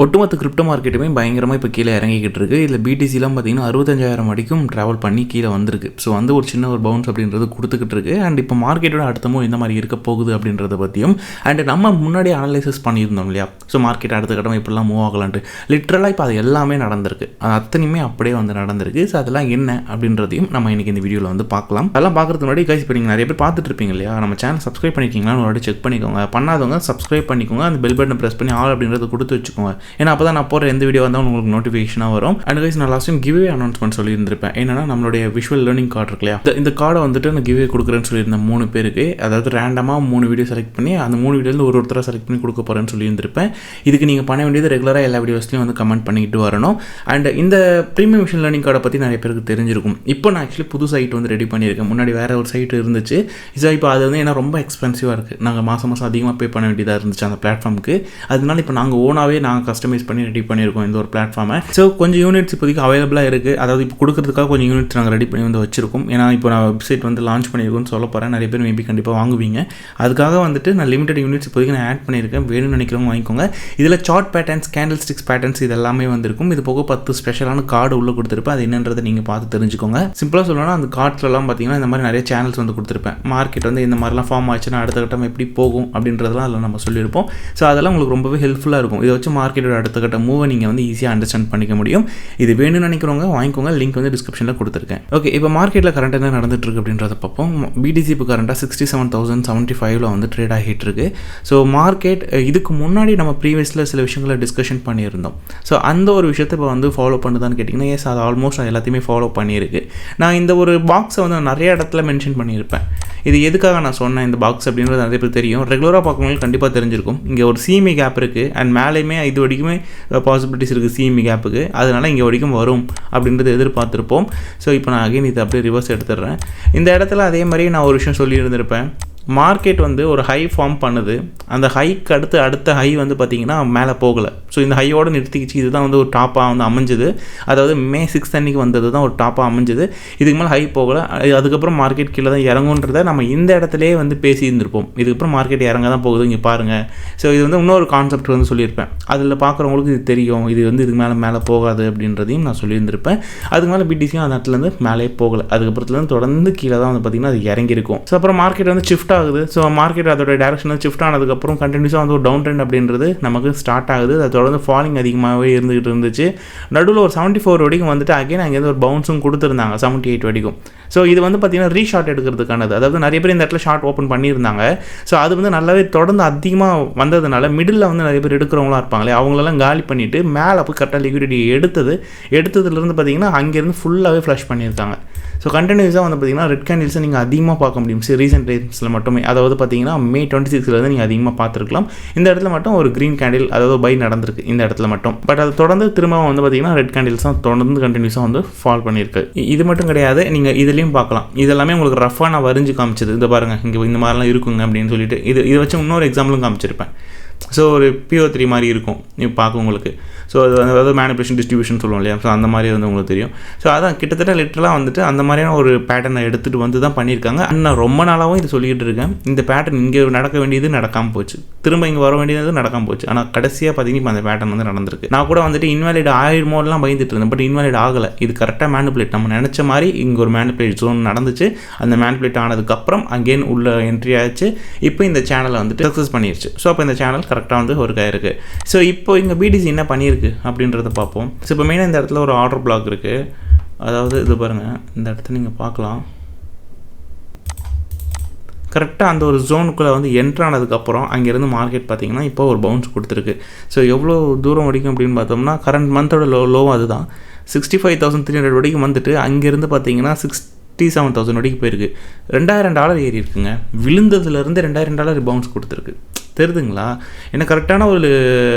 ஒட்டுமொத்த கிரிப்டோ மார்க்கெட்டுமே பயங்கரமாக இப்போ கீழே இறங்கிக்கிட்டு இருக்குது. இதில் பிடிசிலாம் பார்த்தீங்கன்னா 65,000 வரைக்கும் ட்ராவல் பண்ணி கீழே வந்திருக்கு. ஸோ வந்து ஒரு சின்ன ஒரு பவுன்ஸ் அப்படின்றது கொடுத்துக்கிட்டு இருக்கு. அண்ட் இப்போ மார்க்கெட்டோட அடுத்தமும் இந்த மாதிரி இருக்க போகுது அப்படின்றத பற்றியும் அண்ட் நம்ம முன்னாடி அனலைசிஸ் பண்ணியிருந்தோம் இல்லையா. ஸோ மார்க்கெட் அடுத்த கட்டமாக இப்படிலாம் மூவ் ஆகலான்ட்டு லிட்ரலாக இப்போ அது எல்லாமே நடந்திருக்கு. அது அத்தனையுமே அப்படியே வந்து நடந்திருக்கு. ஸோ அதெல்லாம் என்ன அப்படின்றதையும் நம்ம இன்றைக்கி இந்த வீடியோவில் வந்து பார்க்கலாம். அதெல்லாம் பார்க்குறதுக்கு முன்னாடி கைஸ் இப்போ நீங்கள் நிறைய பேர் பார்த்துட்டு இருப்பீங்க இல்லையா. நம்ம சேனல் சப்ஸ்கிரைப் பண்ணிக்கிங்களான்னு ஒரு வாட்டி செக் பண்ணிக்கோங்க. பண்ணாதவங்க சப்ஸ்கிரைப் பண்ணிக்கோங்க. அந்த பெல் பட்டனை ப்ரெஸ் பண்ணி ஆல் அப்படின்றத கொடுத்து வச்சுக்கோங்க. ஏன்னா அப்போ தான் நான் போகிற எந்த வீடியோ வந்தாலும் உங்களுக்கு நோட்டிஃபிகேஷனாக வரும். அண்ட் கைஸ் நான் லாஸ்ட் டைம் கிவ்வே அனௌன்ஸ்மெண்ட் சொல்லியிருந்திருப்பேன். என்னன்னா நம்மளுடைய விஷுவல் லேர்னிங் கார்டு இருக்கு இல்லையா. இந்த கார்டை வந்துட்டு நான் கிவ்வே கொடுக்குறேன்னு சொல்லியிருந்தேன் 3 பேருக்கு. அதாவது ரேண்டமாக 3 வீடியோ செலக்ட் பண்ணி அந்த 3 வீடியோவில் ஒருத்தராக செலக்ட் பண்ணி கொடுக்க போகிறேன்னு சொல்லியிருந்திருப்பேன். இதுக்கு நீங்கள் பண்ண வேண்டியது ரெகுலராக எல்லா வீடியோஸ்லையும் வந்து கமெண்ட் பண்ணிக்கிட்டு வரணும். அண்ட் இந்த ப்ரீமியம் விஷுவல் லேர்னிங் கார்டை பற்றி நிறைய பேருக்கு தெரிஞ்சிருக்கும். இப்போ நான் ஆக்சுவலி புது சைட் வந்து ரெடி பண்ணியிருக்கேன். முன்னாடி வேறு ஒரு சைட் இருந்துச்சு. ஸோ இப்போ அது வந்து ஏன்னா ரொம்ப எக்ஸ்பென்சிவாக இருக்குது. நாங்கள் மாதம் அதிகமாக பே பண்ண வேண்டியதாக இருந்துச்சு அந்த பிளாட்ஃபார்முக்கு. அதனால இப்போ நாங்கள் ஓனாகவே நாங்கள் கஸ்டமைஸ் பண்ணி ரெடி பண்ணியிருக்கோம் இந்த ஒரு பிளாட்ஃபார்மை. ஸோ கொஞ்சம் யூனிட்ஸ் இப்போதைக்கு அவைலபிளாக இருக்குது. அதாவது இப்போ கொடுக்குறதுக்காக கொஞ்சம் யூனிட்ஸ் நாங்கள் ரெடி பண்ணி வந்து வச்சிருக்கோம். ஏன்னா இப்போ நான் வெப்சைட் வந்து லான்ச் பண்ணியிருக்கோன்னு சொல்ல போகிறேன். நிறைய பேர் மேபி கண்டிப்பாக வாங்குவீங்க. அதுக்காக வந்துட்டு நான் லிமிடெட் யூனிட்ஸ் இப்போதைக்கு நான் ஆட் பண்ணியிருக்கேன். வேணும்னு நினைக்கிறவங்க வாங்கிக்கோங்க. இதில் chart patterns, candlesticks patterns இது எல்லாமே வந்திருக்கும். இது போக 10 ஸ்பெஷலான கார்டு உள்ளே கொடுத்துருப்பேன். அது என்னன்றதை நீங்கள் பார்த்து தெரிஞ்சுக்கோங்க. சிம்பிளாக சொல்லணும்னா அந்த கார்ட்ஸ்லாம் பார்த்தீங்கன்னா இந்த மாதிரி நிறைய சேனல்ஸ் வந்து கொடுத்துருப்பேன். மார்க்கெட் வந்து இந்த மாதிரிலாம் ஃபார்ம் ஆச்சுன்னா அடுத்த கட்டம் எப்படி போகும் அப்படின்றதெல்லாம் அதில் நம்ம சொல்லியிருப்போம். ஸோ அதெல்லாம் உங்களுக்கு ரொம்பவே ஹெல்ப்ஃபுல்லாக இருக்கும். இதை வச்சு மார்க்கெட்டோட அடுத்த கட்ட மூவை நீங்கள் வந்து ஈஸியாக அண்டர்ஸ்டாண்ட் பண்ணிக்க முடியும். இது வேணும்னு நினைக்கிறவங்க வாங்கிக்கோங்க. லிங்க் வந்து டிஸ்கிரிப்ஷனில் கொடுத்துருக்கேன். ஓகே, இப்போ மார்க்கெட்டில் கரண்ட் என்ன நடந்துட்டு இருக்கு அப்படின்றத பார்ப்போம். பிடிசி இப்போ கரண்டாக 67,075 வந்து ட்ரேட் ஆகிட்டு இருக்கு. ஸோ மார்க்கெட் இதுக்கு முன்னாடி நம்ம ப்ரீவியஸில் சில விஷயங்களை டிஸ்கஷன் பண்ணியிருந்தோம். ஸோ அந்த ஒரு விஷயத்தை இப்போ வந்து ஃபாலோ பண்ணுதான்னு கேட்டிங்கன்னா எஸ், அது ஆல்மோஸ்ட் அது எல்லாத்தையுமே ஃபாலோ பண்ணியிருக்கு. நான் இந்த ஒரு பாக்ஸை வந்து நிறைய இடத்துல மென்ஷன் பண்ணியிருப்பேன். இது எதுக்காக நான் சொன்னேன் இந்த பாக்ஸ் அப்படின்றது நிறைய பேர் தெரியும். ரெகுலராக பார்க்கறவங்களுக்கு கண்டிப்பாக தெரிஞ்சிருக்கும். இங்கே ஒரு சிஎம்இ கேப் இருக்குது. அண்ட் மேலேயுமே இது வரைக்குமே பாசிபிலிட்டிஸ் இருக்குது சிஎம்இ கேப்புக்கு. அதனால் இங்கே வரைக்கும் வரும் அப்படின்றது எதிர்பார்த்துருப்போம். ஸோ இப்போ நான் அகைன் இதை அப்படியே ரிவர்ஸ் எடுத்துடுறேன். இந்த இடத்துல அதே மாதிரி நான் ஒரு விஷயம் சொல்லியிருந்திருப்பேன். மார்க்கெட் வந்து ஒரு ஹை ஃபார்ம் பண்ணுது. அந்த ஹைக்கு அடுத்த ஹை வந்து பார்த்திங்கன்னா மேலே போகலை. ஸோ இந்த ஹையோடு நிறுத்திக்கிச்சு. இதுதான் வந்து ஒரு டாப்பாக வந்து அமைஞ்சுது. அதாவது May 6 அன்றைக்கி வந்தது தான் ஒரு டாப்பாக அமைஞ்சுது. இதுக்கு மேலே ஹை போகலை. அதுக்கப்புறம் மார்க்கெட் கீழே தான் இறங்குன்றதை நம்ம இந்த இடத்துலேயே வந்து பேசியிருந்திருப்போம். இதுக்கப்புறம் மார்க்கெட் இறங்க தான் போகுது, இங்கே பாருங்கள். ஸோ இது வந்து இன்னொரு கான்செப்ட் வந்து சொல்லியிருப்பேன். அதில் பார்க்குறவங்களுக்கு இது தெரியும். இது வந்து இதுக்கு மேலே போகாது அப்படின்றதையும் நான் சொல்லியிருந்திருப்பேன். அதுக்கு மேலே பிடிசியும் அந்த இடத்துலேருந்து மேலே போகலை. அதுக்கப்புறத்துலேருந்து தொடர்ந்து கீழே தான் வந்து பார்த்திங்கன்னா அது இறங்கியிருக்கும். ஸோ அப்புறம் மார்க்கெட் வந்து ஷிஃப்ட் ஆகுது. ஸோ மார்க்கெட் அதோட டேரக்ஷன் ஷிஃப்ட் ஆனதுக்கப்புறம் கண்டினியூஸாக வந்து ஒரு டவுன் ட்ரெண்ட் அப்படின்றது நமக்கு ஸ்டார்ட் ஆகுது. அது தொடர்ந்து ஃபாலிங் அதிகமாகவே இருந்துகிட்டு இருந்துச்சு. நடுவில் ஒரு 74 வரைக்கும் வந்துட்டு அகைன் அங்கேருந்து ஒரு பவுன்ஸும் கொடுத்துருந்தாங்க 78 வரைக்கும். ஸோ இது வந்து பார்த்திங்கன்னா ரீஷார்ட் எடுக்கிறதுக்கானது. அதாவது நிறைய பேர் இந்த இடத்துல ஷார்ட் ஓப்பன் பண்ணியிருந்தாங்க. ஸோ அது வந்து நல்லாவே தொடர்ந்து அதிகமாக வந்ததுனால மிடில் வந்து நிறைய பேர் எடுக்கிறவங்களாம் இருப்பாங்களே, அவங்களெல்லாம் காலி பண்ணிவிட்டு மேலே போய் கரெக்டாக லிக்விடிட்டி எடுத்ததுலேருந்து பார்த்திங்கன்னா அங்கேருந்து ஃபுல்லாகவே ஃப்ளஷ் பண்ணியிருக்காங்க. ஸோ கண்டினியூஸாக வந்து பார்த்திங்கன்னா ரெட் கேண்டில்ஸை நீங்கள் அதிகமாக பார்க்க முடியும் ரீசெண்ட் டைம்ஸில் மட்டுமே. அதாவது பார்த்திங்கன்னா May 26 நீங்கள் அதிகமாக பார்த்துருக்கலாம். இந்த இடத்துல மட்டும் ஒரு க்ரீன் கேண்டில், அதாவது பை நடந்திருக்கு இந்த இடத்துல மட்டும். பட் அது தொடர்ந்து திரும்ப வந்து பார்த்திங்கன்னா ரெட் கேண்டில்ஸ் தான் தொடர்ந்து கண்டினியூஸாக வந்து ஃபால் பண்ணியிருக்கு. இது மட்டும் கிடையாது, நீங்கள் இதுலேயும் பார்க்கலாம். இதெல்லாமே உங்களுக்கு ரஃபாக நான் வரைஞ்சு காமிச்சது. இந்த பாருங்கள், இங்கே இந்த மாதிரிலாம் இருக்குங்க அப்படின்னு சொல்லிட்டு இதை வச்சு இன்னொரு எக்ஸாம்பிளும் காமிச்சிருப்பேன். ஸோ ஒரு PO3 மாதிரி இருக்கும் இப்போ பார்க்க உங்களுக்கு. ஸோ அது அதாவது மேனிபுலேஷன் டிஸ்ட்ரிபியூஷன் சொல்லுவோம் இல்லையா. ஸோ அந்த மாதிரி வந்து உங்களுக்கு தெரியும். ஸோ அதான் கிட்டத்தட்ட லிட்டரலாக வந்துட்டு அந்த மாதிரியான ஒரு பேட்டர்னை எடுத்துகிட்டு வந்து தான் பண்ணியிருக்காங்க. நான் ரொம்ப நாளாகவும் இது சொல்லிக்கிட்டு இருக்கேன். இந்த பேட்டர்ன் இங்கே நடக்க வேண்டியது நடக்காமல் போச்சு, திரும்ப இங்கே வர வேண்டியது நடக்காமல் போச்சு. ஆனால் கடைசியாக பார்த்தீங்கன்னா இப்போ அந்த பேட்டர்ன் வந்து நடந்திருக்கு. நான் கூட வந்துட்டு இன்வாலிட் ஆயிடுமோலாம் பயந்துட்டு இருந்தேன். பட் இன்வாலிட் ஆகலை. இது கரெக்டாக மேனிபுலேட், நம்ம நினச்ச மாதிரி இங்கே ஒரு மேனிபுலேட் ஜோன் நடந்துச்சு. அந்த மேனிபுலேட் ஆனதுக்கப்புறம் அகெயின் உள்ள என்ட்ரி ஆச்சு. இப்போ இந்த சேனலை வந்துட்டு சக்ஸஸ் பண்ணிடுச்சு. ஸோ அப்போ இந்த சேனல் கரெக்டாக வந்து ஒர்க் ஆயிருக்கு. ஸோ இப்போ இங்கே பிடிசி என்ன பண்ணியிருக்கு அப்படின்றத பார்ப்போம். ஸோ இப்போ மெயினாக இந்த இடத்துல ஒரு ஆர்டர் பிளாக் இருக்குது. அதாவது இது பாருங்கள், இந்த இடத்துல நீங்கள் பார்க்கலாம். கரெக்டாக அந்த ஒரு ஜோனுக்குள்ளே வந்து என்ட்ரு ஆனதுக்கப்புறம் அங்கேருந்து மார்க்கெட் பார்த்திங்கன்னா இப்போ ஒரு பவுன்ஸ் கொடுத்துருக்கு. ஸோ எவ்வளோ தூரம் வரைக்கும் அப்படின்னு பார்த்தோம்னா கரண்ட் மந்தோட லோவும் அதுதான். 65,300 வரைக்கும் வந்துட்டு அங்கேருந்து பார்த்திங்கன்னா 67,000 வரைக்கும் போயிருக்கு. $2,000 ஏறி இருக்குங்க. விழுந்ததுலேருந்து $2,000 பவுன்ஸ் கொடுத்துருக்கு. தெரியுதுங்களா? ஏன்னா கரெக்டான ஒரு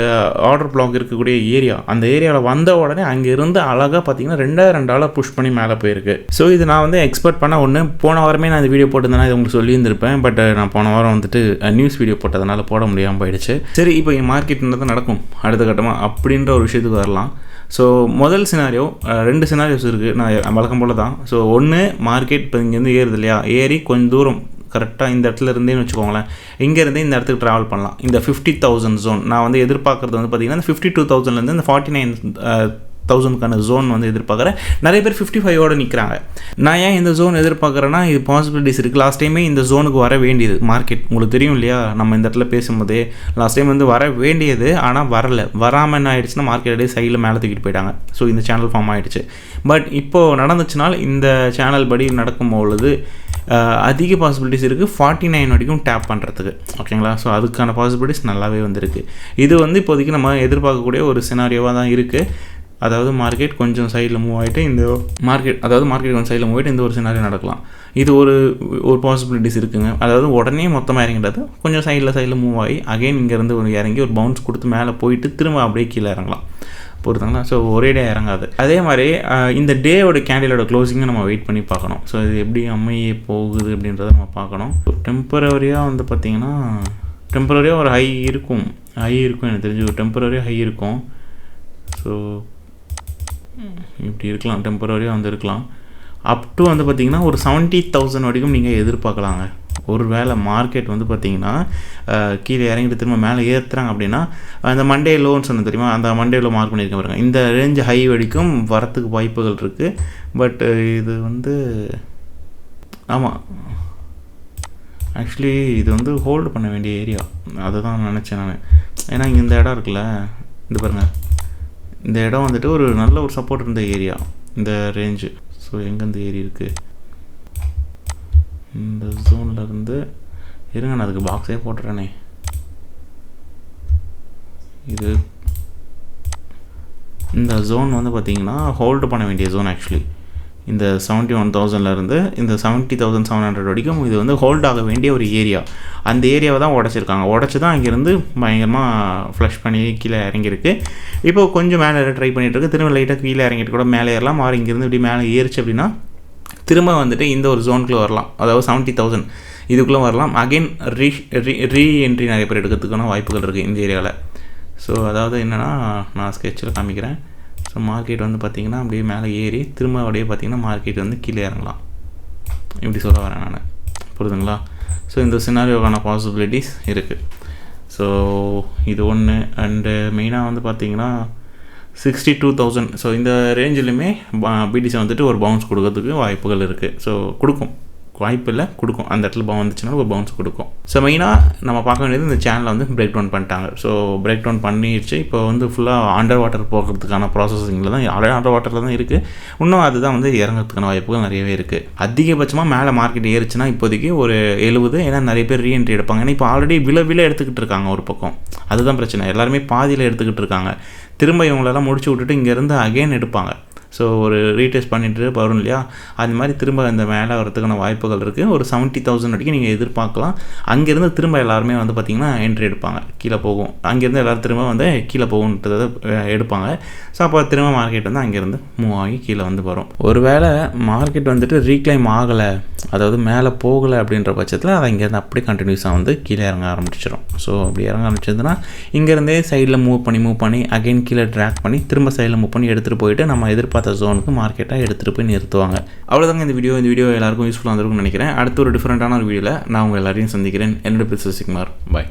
ஆர்டர் பிளாக் இருக்கக்கூடிய ஏரியா, அந்த ஏரியாவில் வந்த உடனே அங்கேருந்து அழகாக பார்த்தீங்கன்னா $2,000 புஷ் பண்ணி மேலே போயிருக்கு. ஸோ இது நான் வந்து எக்ஸ்பெக்ட் பண்ண ஒன்று. போன வாரமே நான் இந்த வீடியோ போட்டிருந்தேன்னா இது உங்களுக்கு சொல்லியிருந்திருப்பேன். பட் நான் போன வாரம் வந்துட்டு நியூஸ் வீடியோ போட்டதுனால போட முடியாமல் போயிடுச்சு. சரி, இப்போ என் மார்க்கெட்ன்றது நடக்கும் அடுத்த கட்டமாக அப்படின்ற ஒரு விஷயத்துக்கு வரலாம். ஸோ முதல் சினாரியோ, 2 சினாரியோஸ் இருக்குது. நான் வழக்கம் போல் தான். ஸோ ஒன்று, மார்க்கெட் இப்போ இங்கேருந்து ஏறுது இல்லையா, ஏறி கொஞ்சம் தூரம் கரெக்டாக இந்த இடத்துல இருந்தேன்னு வச்சுக்கோங்களேன், இங்கேருந்தே இந்த இடத்துக்கு ட்ராவல் பண்ணலாம். இந்த 50,000 ஜோன் நான் வந்து எதிர்பார்க்குறது வந்து பார்த்திங்கன்னா, இந்த 52,000லேருந்து இந்த 49,000க்கான ஜோன் வந்து எதிர்பார்க்குறேன். நிறைய பேர் 55ஓட நிற்கிறாங்க. நான் ஏன் இந்த ஜோன் எதிர்பார்க்குறேன்னா, இது பாசிபிலிட்டிஸ் இருக்குது. லாஸ்ட் டைமே இந்த ஜோனுக்கு வர வேண்டியது மார்க்கெட் உங்களுக்கு தெரியும் இல்லையா, நம்ம இந்த இடத்துல பேசும்போதே லாஸ்ட் டைம் வந்து வர வேண்டியது, ஆனால் வரலை. வராமல் என்ன ஆகிடுச்சுன்னா மார்க்கெட்டே சைடில் மேலே தூக்கிட்டு போயிட்டாங்க. ஸோ இந்த சேனல் ஃபார்ம் ஆகிடுச்சு. பட் இப்போது நடந்துச்சுனால் இந்த சேனல் படி நடக்கும்பொழுது அதிக பாசிபிலிட்டிஸ் இருக்குது 49 வரைக்கும் டேப் பண்ணுறதுக்கு. ஓகேங்களா? ஸோ அதுக்கான பாசிபிலிட்டிஸ் நல்லாவே வந்திருக்கு. இது வந்து இப்போதைக்கு நம்ம எதிர்பார்க்கக்கூடிய ஒரு சினாரியோவாக தான் இருக்குது. அதாவது மார்க்கெட் கொஞ்சம் சைடில் மூவ் ஆகிட்டு மார்க்கெட் கொஞ்சம் சைடில் மூவ் ஆகிட்டு இந்த ஒரு சினாரியோ நடக்கலாம். இது ஒரு பாசிபிலிட்டிஸ் இருக்குங்க. அதாவது உடனே மொத்தமாக இறங்கிடாது, கொஞ்சம் சைடில் மூவ் ஆகி அகைன் இங்கேருந்து ஒரு இறங்கி ஒரு பவுன்ஸ் கொடுத்து மேலே போயிட்டு திரும்ப அப்படியே கீழே இறங்கலாம். பொறுத்தாங்களா? ஸோ ஒரே டே இறங்காது. அதே மாதிரி இந்த டேயோட கேண்டிலோட க்ளோசிங்கை நம்ம வெயிட் பண்ணி பார்க்கணும். ஸோ இது எப்படி அமைய போகுது அப்படின்றத நம்ம பார்க்கணும். டெம்பரரியாக வந்து பார்த்திங்கன்னா டெம்பரரியாக ஒரு ஹை இருக்கும் எனக்கு தெரிஞ்சு ஒரு டெம்பரரியாக ஹை இருக்கும். ஸோ இப்படி இருக்கலாம், டெம்பரரியாக வந்து இருக்கலாம். அப் டு வந்து பார்த்திங்கன்னா ஒரு 70,000 வரைக்கும் நீங்கள் எதிர்பார்க்கலாங்க. ஒரு வேளை மார்க்கெட் வந்து பார்த்திங்கன்னா கீழே இறங்கிட்டு திரும்ப மேலே ஏற்றுறாங்க அப்படின்னா, அந்த மண்டே லோன்னு சொன்ன தெரியுமா, அந்த மண்டேவில் மார்க் பண்ணியிருக்கேன் பாருங்க, இந்த ரேஞ்ச் ஹை வரைக்கும் வரத்துக்கு வாய்ப்புகள் இருக்குது. பட் இது வந்து ஆமாம், ஆக்சுவலி இது வந்து ஹோல்டு பண்ண வேண்டிய ஏரியா, அதை தான் நினச்சேன் நான். ஏன்னா இங்கே இந்த இடம் இருக்குல்ல, இது பாருங்கள், இந்த இடம் வந்துட்டு ஒரு நல்ல ஒரு சப்போர்ட் இருந்த ஏரியா இந்த ரேஞ்சு. ஸோ எங்கே இந்த ஏரி இருக்குது, இந்த ஜோனில் இருந்து இருங்க, நான் அதுக்கு பாக்ஸே போட்டுறேனே. இது இந்த ஜோன் வந்து பார்த்திங்கன்னா ஹோல்டு பண்ண வேண்டிய ஜோன். ஆக்சுவலி இந்த 71,000லேருந்து இந்த 70,700 வரைக்கும் இது வந்து ஹோல்ட் ஆக வேண்டிய ஒரு ஏரியா. அந்த ஏரியாவை தான் உடச்சிருக்காங்க. உடச்சி தான் அங்கேருந்து பயங்கரமாக ஃப்ளஷ் பண்ணி கீழே இறங்கியிருக்கு. இப்போ கொஞ்சம் மேலே ட்ரை பண்ணிகிட்ருக்கு, திரும்ப லைட்டாக கீழே இறங்கிட்டு கூட மேலே ஏறலாம். மாறி இங்கேருந்து இப்படி மேலே ஏறிச்சு அப்படின்னா திரும்ப வந்துட்டு இந்த ஒரு ஜோனுக்குள்ளே வரலாம். அதாவது 70,000 இதுக்குள்ளே வரலாம். அகெயின் ரீஎன்ட்ரி நிறைய பேர் எடுக்கிறதுக்கான வாய்ப்புகள் இருக்குது இந்த ஏரியாவில். ஸோ அதாவது என்னென்னா, நான் ஸ்கெட்சில் காமிக்கிறேன். ஸோ மார்க்கெட் வந்து பார்த்திங்கன்னா அப்படியே மேலே ஏறி திரும்ப அப்படியே பார்த்திங்கன்னா மார்க்கெட் வந்து கீழே இறங்கலாம். இப்படி சொல்ல வரேன் நான், புரியுதுங்களா? ஸோ இந்த சினாரியோக்கான பாசிபிலிட்டிஸ் இருக்குது. ஸோ இது ஒன்று. அண்டு மெயினாக வந்து பார்த்திங்கன்னா 62,000. ஸோ இந்த ரேஞ்சிலுமே பிடிசி வந்துட்டு ஒரு பவுன்ஸ் கொடுக்கறதுக்கு வாய்ப்புகள் இருக்குது. ஸோ கொடுக்கும், வாய்ப்பு இல்லை, கொடுக்கும். அந்த இடத்துல வந்துச்சுன்னா ஒரு பவுன்ஸ் கொடுக்கும். ஸோ மெயினாக நம்ம பார்க்க வேண்டியது இந்த சேனலை வந்து பிரேக் டவுன் பண்ணிட்டாங்க. ஸோ பிரேக் டவுன் பண்ணிடுச்சு. இப்போ வந்து ஃபுல்லாக அண்டர் வாட்டர் போகிறதுக்கான ப்ராசஸிங்கில் தான், அண்டர் வாட்டரில் தான் இருக்குது. இன்னும் அதுதான் வந்து இறங்கிறதுக்கான வாய்ப்புகள் நிறையவே இருக்குது. அதிகபட்சமாக மேலே மார்க்கெட் ஏறிச்சுன்னா இப்போதைக்கு ஒரு 70. ஏன்னா நிறைய பேர் ரீஎன்ட்ரி எடுப்பாங்க. ஏன்னா இப்போ ஆல்ரெடி விலை எடுத்துக்கிட்டு இருக்காங்க ஒரு பக்கம். அதுதான் பிரச்சனை. எல்லாருமே பாதியில் எடுத்துக்கிட்டு இருக்காங்க. திரும்ப இவங்களெல்லாம் முடிச்சு விட்டுட்டு இங்கேருந்து அகைன் எடுப்பாங்க. ஸோ ஒரு ரீடெஸ்ட் பண்ணிட்டு வரும் இல்லையா, அது மாதிரி திரும்ப இந்த மேலே வரதுக்கான வாய்ப்புகள் இருக்குது. ஒரு 70,000 வரைக்கும் நீங்கள் எதிர்பார்க்கலாம். அங்கேருந்து திரும்ப எல்லாருமே வந்து பார்த்திங்கன்னா என்ட்ரி எடுப்பாங்க, கீழே போகும். அங்கேருந்து எல்லோரும் திரும்ப வந்து கீழே போகுன்றதை எடுப்பாங்க. ஸோ அப்போ திரும்ப மார்க்கெட் வந்து அங்கேருந்து மூவ் ஆகி கீழே வந்து வரும். ஒரு வேளை மார்க்கெட் வந்துட்டு ரீக்ளைம் ஆகலை, அதாவது மேலே போகலை அப்படின்ற பட்சத்தில் அதை இங்கேருந்து அப்படியே கண்டினியூஸாக வந்து கீழே இறங்க ஆரம்பிச்சிடும். ஸோ அப்படி இறங்க ஆரம்பிச்சதுன்னா இங்கேருந்தே சைடில் மூவ் பண்ணி அகைன் கீழே ட்ராக் பண்ணி திரும்ப சைடில் மூவ் பண்ணி எடுத்துகிட்டு போயிட்டு நம்ம எதிர்பார்த்த ஜோனுக்கு மார்க்கெட்டாக எடுத்துகிட்டு போய் நிறுத்துவாங்க. அவ்வளோதாங்க இந்த வீடியோ எல்லாருக்கும் யூஸ்ஃபுல்லாக இருந்திருக்கும்னு நினைக்கிறேன். அடுத்த ஒரு டிஃப்ரெண்ட்டான ஒரு வீடியோவில் நான் உங்கள் எல்லாரையும் சந்திக்கிறேன். என்னோட பேர் சசிகுமார். பாய்.